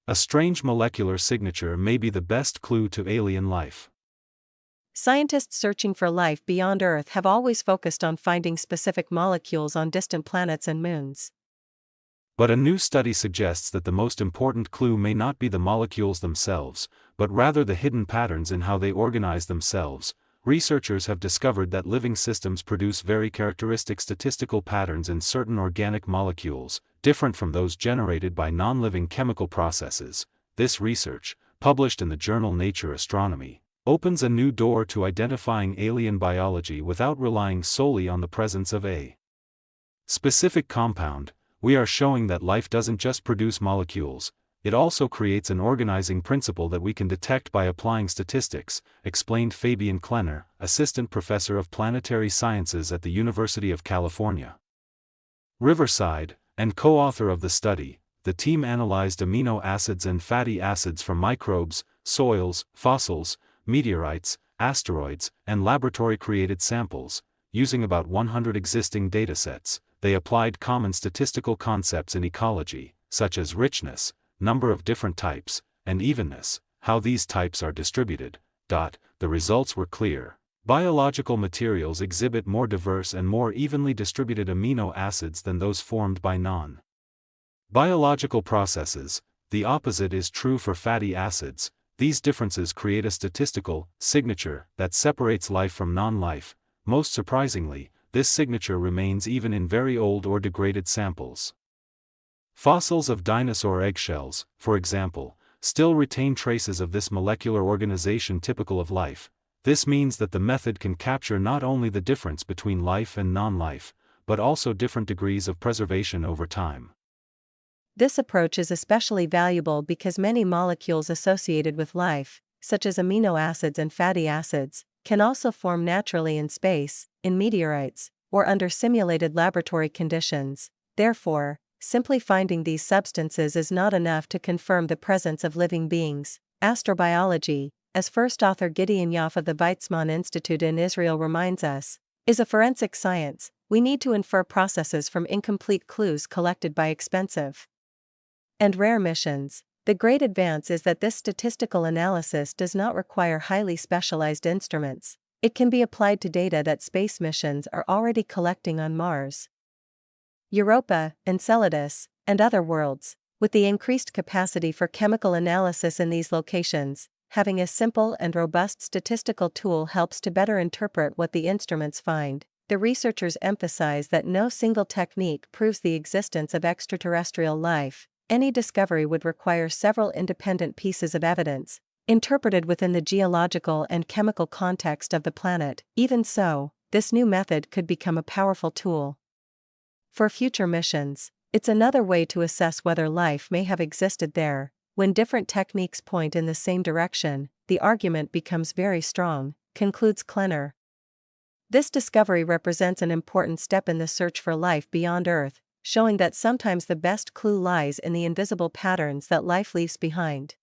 A strange molecular signature may be the best clue to alien life. Scientists searching for life beyond Earth have always focused on finding specific molecules on distant planets and moons. But a new study suggests that the most important clue may not be the molecules themselves, but rather the hidden patterns in how they organize themselves. Researchers have discovered that living systems produce very characteristic statistical patterns in certain organic molecules, different from those generated by non-living chemical processes. This research, published in the journal Nature Astronomy, opens a new door to identifying alien biology without relying solely on the presence of a specific compound. We are showing that life doesn't just produce molecules, it also creates an organizing principle that we can detect by applying statistics, explained Fabian Klenner, assistant professor of planetary sciences at the University of California, Riverside, and co-author of the study. The team analyzed amino acids and fatty acids from microbes, soils, fossils, meteorites, asteroids, and laboratory-created samples. Using about 100 existing datasets, they applied common statistical concepts in ecology, such as richness, number of different types, and evenness, how these types are distributed. The results were clear. Biological materials exhibit more diverse and more evenly distributed amino acids than those formed by non-biological processes. The opposite is true for fatty acids. These differences create a statistical signature that separates life from non-life. Most surprisingly, this signature remains even in very old or degraded samples. Fossils of dinosaur eggshells, for example, still retain traces of this molecular organization typical of life. This means that the method can capture not only the difference between life and non-life, but also different degrees of preservation over time. This approach is especially valuable because many molecules associated with life, such as amino acids and fatty acids, can also form naturally in space, in meteorites, or under simulated laboratory conditions. Therefore, simply finding these substances is not enough to confirm the presence of living beings. Astrobiology, as first author Gideon Yoff of the Weizmann Institute in Israel reminds us, is a forensic science. We need to infer processes from incomplete clues collected by expensive and rare missions. The great advance is that this statistical analysis does not require highly specialized instruments. It can be applied to data that space missions are already collecting on Mars, Europa, Enceladus, and other worlds. With the increased capacity for chemical analysis in these locations, having a simple and robust statistical tool helps to better interpret what the instruments find. The researchers emphasize that no single technique proves the existence of extraterrestrial life. Any discovery would require several independent pieces of evidence, interpreted within the geological and chemical context of the planet. Even so, this new method could become a powerful tool for future missions. It's another way to assess whether life may have existed there. When different techniques point in the same direction, the argument becomes very strong, concludes Klenner. This discovery represents an important step in the search for life beyond Earth, showing that sometimes the best clue lies in the invisible patterns that life leaves behind.